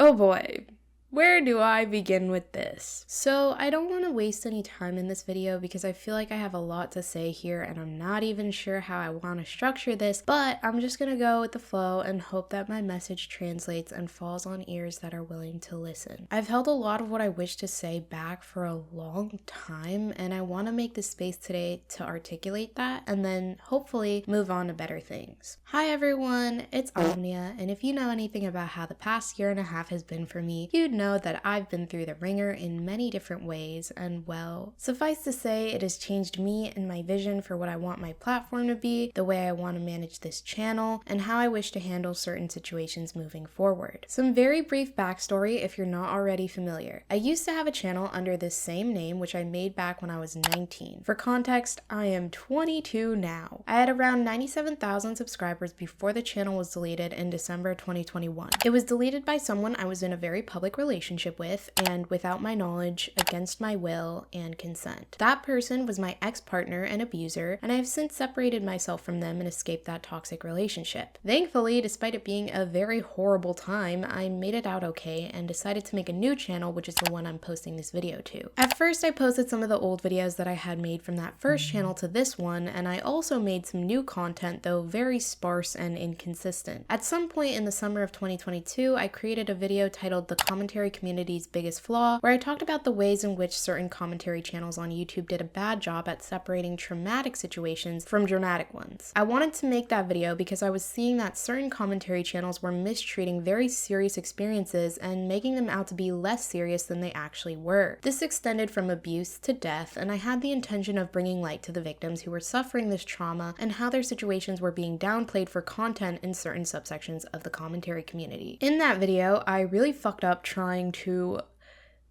Oh boy. Where do I begin with this? So I don't want to waste any time in this video because I feel like I have a lot to say here and I'm not even sure how I want to structure this, but I'm just gonna go with the flow and hope that my message translates and falls on ears that are willing to listen. I've held a lot of what I wish to say back for a long time and I want to make this space today to articulate that and then hopefully move on to better things. Hi everyone, it's Omnia, and if you know anything about how the past year and a half has been for me, you'd know that I've been through the ringer in many different ways, and well, suffice to say, it has changed me and my vision for what I want my platform to be, the way I want to manage this channel, and how I wish to handle certain situations moving forward. Some very brief backstory if you're not already familiar. I used to have a channel under this same name, which I made back when I was 19. For context, I am 22 now. I had around 97,000 subscribers before the channel was deleted in December 2021. It was deleted by someone I was in a very public relationship with, and without my knowledge, against my will and consent. That person was my ex-partner and abuser, and I have since separated myself from them and escaped that toxic relationship. Thankfully, despite it being a very horrible time, I made it out okay and decided to make a new channel, which is the one I'm posting this video to. At first, I posted some of the old videos that I had made from that first channel to this one, and I also made some new content, though very sparse and inconsistent. At some point in the summer of 2022, I created a video titled The Commentary Community's Biggest Flaw, where I talked about the ways in which certain commentary channels on YouTube did a bad job at separating traumatic situations from dramatic ones. I wanted to make that video because I was seeing that certain commentary channels were mistreating very serious experiences and making them out to be less serious than they actually were. This extended from abuse to death, and I had the intention of bringing light to the victims who were suffering this trauma and how their situations were being downplayed for content in certain subsections of the commentary community. In that video, I really fucked up trying to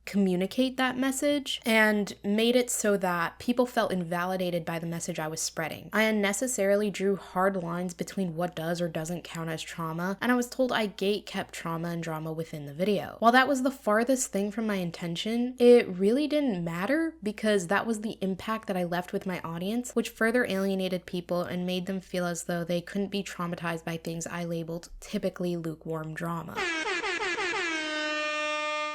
communicate that message and made it so that people felt invalidated by the message I was spreading. I unnecessarily drew hard lines between what does or doesn't count as trauma, and I was told I gate-kept trauma and drama within the video. While that was the farthest thing from my intention, it really didn't matter because that was the impact that I left with my audience, which further alienated people and made them feel as though they couldn't be traumatized by things I labeled typically lukewarm drama.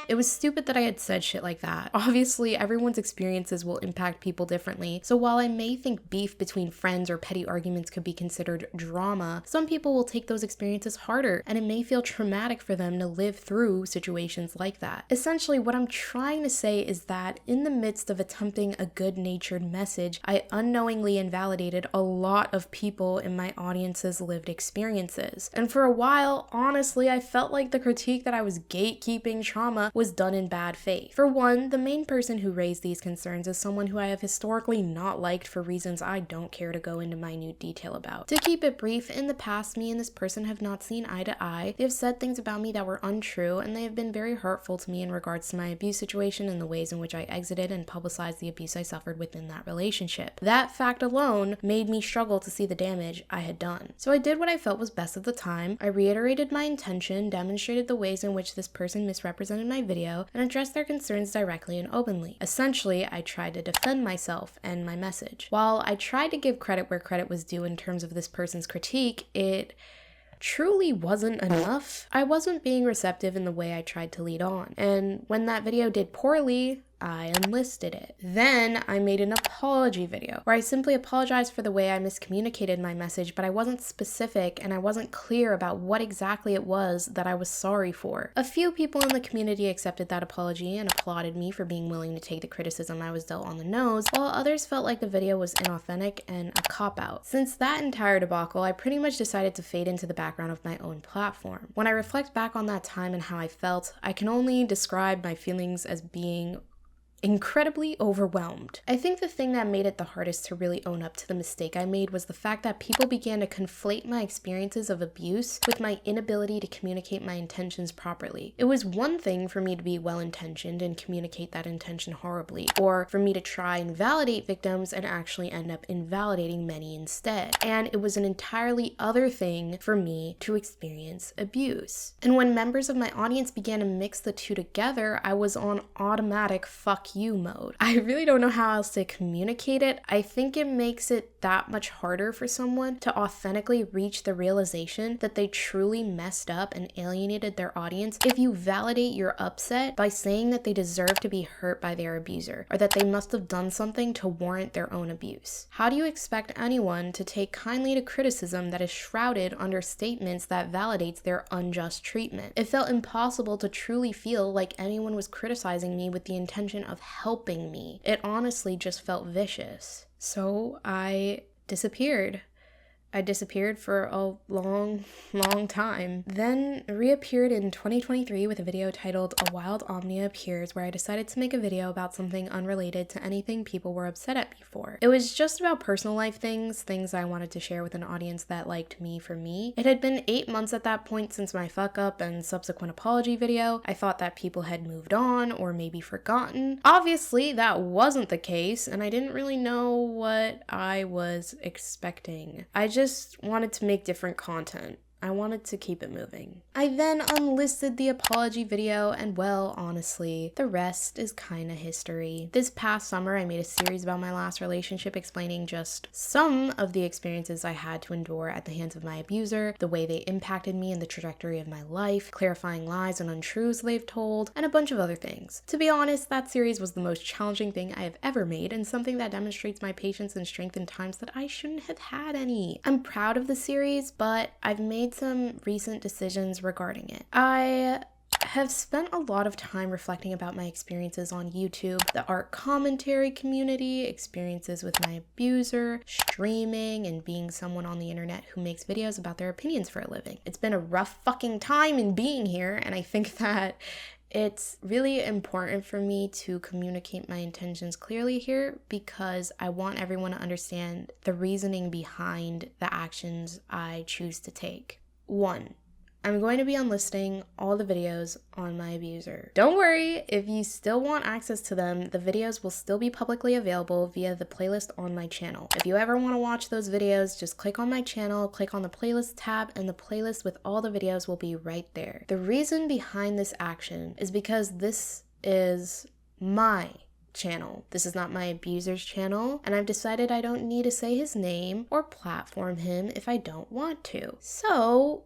It was stupid that I had said shit like that. Obviously, everyone's experiences will impact people differently, so while I may think beef between friends or petty arguments could be considered drama, some people will take those experiences harder, and it may feel traumatic for them to live through situations like that. Essentially, what I'm trying to say is that in the midst of attempting a good-natured message, I unknowingly invalidated a lot of people in my audience's lived experiences. And for a while, honestly, I felt like the critique that I was gatekeeping trauma was done in bad faith. For one, the main person who raised these concerns is someone who I have historically not liked for reasons I don't care to go into minute detail about. To keep it brief, in the past, me and this person have not seen eye to eye. They have said things about me that were untrue, and they have been very hurtful to me in regards to my abuse situation and the ways in which I exited and publicized the abuse I suffered within that relationship. That fact alone made me struggle to see the damage I had done. So I did what I felt was best at the time. I reiterated my intention, demonstrated the ways in which this person misrepresented my video, and addressed their concerns directly and openly. Essentially, I tried to defend myself and my message. While I tried to give credit where credit was due in terms of this person's critique, it truly wasn't enough. I wasn't being receptive in the way I tried to lead on, and when that video did poorly, I unlisted it. Then I made an apology video where I simply apologized for the way I miscommunicated my message, but I wasn't specific and I wasn't clear about what exactly it was that I was sorry for. A few people in the community accepted that apology and applauded me for being willing to take the criticism I was dealt on the nose, while others felt like the video was inauthentic and a cop-out. Since that entire debacle, I pretty much decided to fade into the background of my own platform. When I reflect back on that time and how I felt, I can only describe my feelings as being incredibly overwhelmed. I think the thing that made it the hardest to really own up to the mistake I made was the fact that people began to conflate my experiences of abuse with my inability to communicate my intentions properly. It was one thing for me to be well-intentioned and communicate that intention horribly, or for me to try and validate victims and actually end up invalidating many instead. And it was an entirely other thing for me to experience abuse. And when members of my audience began to mix the two together, I was on automatic fuck fuck you mode. I really don't know how else to communicate it. I think it makes it that much harder for someone to authentically reach the realization that they truly messed up and alienated their audience if you validate your upset by saying that they deserve to be hurt by their abuser, or that they must have done something to warrant their own abuse. How do you expect anyone to take kindly to criticism that is shrouded under statements that validates their unjust treatment? It felt impossible to truly feel like anyone was criticizing me with the intention of helping me. It honestly just felt vicious. So I disappeared. I disappeared for a long time. Then reappeared in 2023 with a video titled A Wild Omnia Appears, where I decided to make a video about something unrelated to anything people were upset at me for. It was just about personal life things I wanted to share with an audience that liked me for me. It had been 8 months at that point since my fuck up and subsequent apology video. I thought that people had moved on or maybe forgotten. Obviously, that wasn't the case, and I didn't really know what I was expecting. I just wanted to make different content. I wanted to keep it moving. I then unlisted the apology video, and well, honestly, the rest is kinda history. This past summer, I made a series about my last relationship explaining just some of the experiences I had to endure at the hands of my abuser, the way they impacted me and the trajectory of my life, clarifying lies and untruths they've told, and a bunch of other things. To be honest, that series was the most challenging thing I have ever made, and something that demonstrates my patience and strength in times that I shouldn't have had any. I'm proud of the series, but I've made some recent decisions regarding it. I have spent a lot of time reflecting about my experiences on YouTube, the art commentary community, experiences with my abuser, streaming, and being someone on the internet who makes videos about their opinions for a living. It's been a rough fucking time in being here, and I think that it's really important for me to communicate my intentions clearly here because I want everyone to understand the reasoning behind the actions I choose to take. 1. I'm going to be unlisting all the videos on my abuser. Don't worry, if you still want access to them, the videos will still be publicly available via the playlist on my channel. If you ever want to watch those videos, just click on my channel, click on the playlist tab, and the playlist with all the videos will be right there. The reason behind this action is because this is my channel. This is not my abuser's channel, and I've decided I don't need to say his name or platform him if I don't want to. So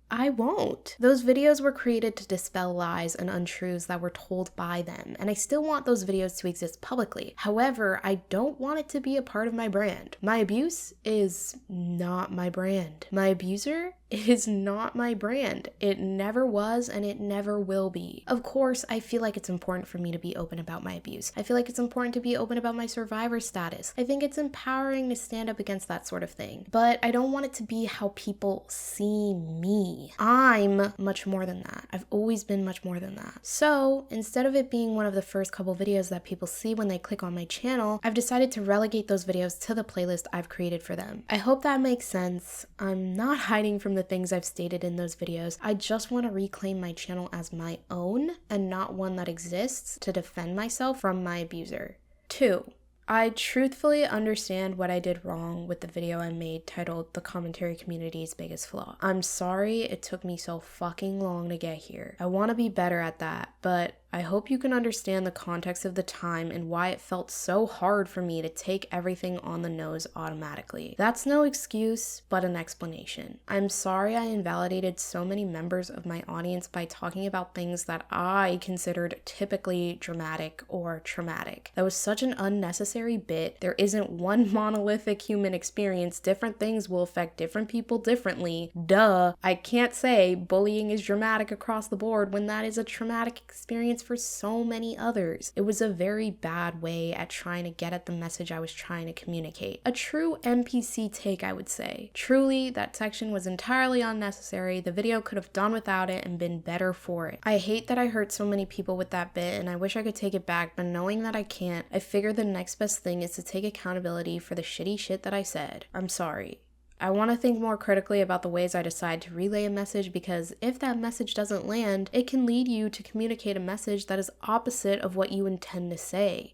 I won't. Those videos were created to dispel lies and untruths that were told by them, and I still want those videos to exist publicly. However, I don't want it to be a part of my brand. My abuse is not my brand. My abuser is not my brand. It never was, and it never will be. Of course, I feel like it's important for me to be open about my abuse. I feel like it's important to be open about my survivor status. I think it's empowering to stand up against that sort of thing. But I don't want it to be how people see me. I'm much more than that. I've always been much more than that. So instead of it being one of the first couple videos that people see when they click on my channel, I've decided to relegate those videos to the playlist I've created for them. I hope that makes sense. I'm not hiding from the things I've stated in those videos. I just want to reclaim my channel as my own and not one that exists to defend myself from my abuser. 2. I truthfully understand what I did wrong with the video I made titled The Commentary Community's Biggest Flaw. I'm sorry it took me so fucking long to get here. I want to be better at that, but I hope you can understand the context of the time and why it felt so hard for me to take everything on the nose automatically. That's no excuse, but an explanation. I'm sorry I invalidated so many members of my audience by talking about things that I considered typically dramatic or traumatic. That was such an unnecessary bit. There isn't one monolithic human experience. Different things will affect different people differently. Duh. I can't say bullying is dramatic across the board when that is a traumatic experience for so many others. It was a very bad way at trying to get at the message I was trying to communicate. A true NPC take, I would say. Truly, that section was entirely unnecessary. The video could have done without it and been better for it. I hate that I hurt so many people with that bit, and I wish I could take it back, but knowing that I can't, I figure the next best thing is to take accountability for the shitty shit that I said. I'm sorry. I want to think more critically about the ways I decide to relay a message, because if that message doesn't land, it can lead you to communicate a message that is opposite of what you intend to say.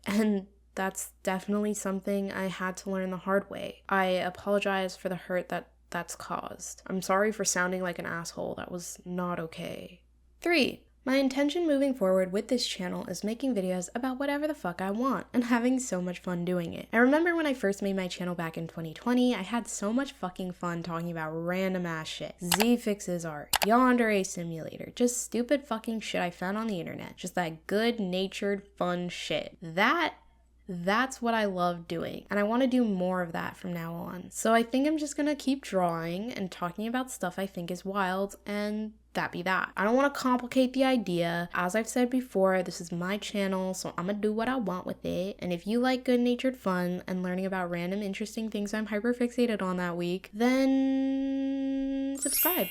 And that's definitely something I had to learn the hard way. I apologize for the hurt that's caused. I'm sorry for sounding like an asshole. That was not okay. 3. My intention moving forward with this channel is making videos about whatever the fuck I want and having so much fun doing it. I remember when I first made my channel back in 2020, I had so much fucking fun talking about random ass shit. Z-Fix's art, Yandere Simulator, just stupid fucking shit I found on the internet. Just that good-natured fun shit. That's what I love doing, and I want to do more of that from now on. So I think I'm just gonna keep drawing and talking about stuff I think is wild, and that be that. I don't want to complicate the idea. As I've said before, this is my channel, so I'm gonna do what I want with it. And if you like good-natured fun and learning about random interesting things I'm hyper-fixated on that week, then subscribe.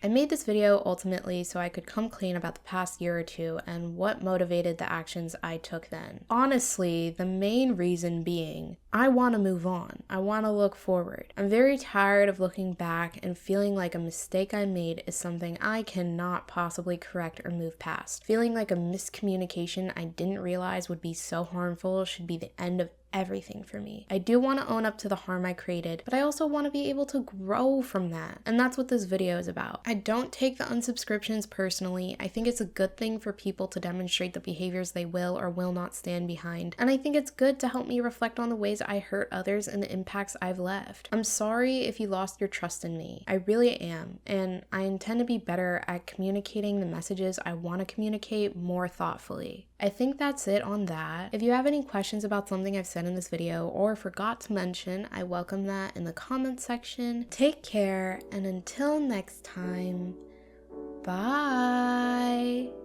I made this video ultimately so I could come clean about the past year or two and what motivated the actions I took then. Honestly, the main reason being, I want to move on. I want to look forward. I'm very tired of looking back and feeling like a mistake I made is something I cannot possibly correct or move past. Feeling like a miscommunication I didn't realize would be so harmful should be the end of everything for me. I do want to own up to the harm I created, but I also want to be able to grow from that. And that's what this video is about. I don't take the unsubscriptions personally. I think it's a good thing for people to demonstrate the behaviors they will or will not stand behind. And I think it's good to help me reflect on the ways I hurt others and the impacts I've left. I'm sorry if you lost your trust in me. I really am. And I intend to be better at communicating the messages I want to communicate more thoughtfully. I think that's it on that. If you have any questions about something I've said in this video or forgot to mention, I welcome that in the comments section. Take care, and until next time, bye!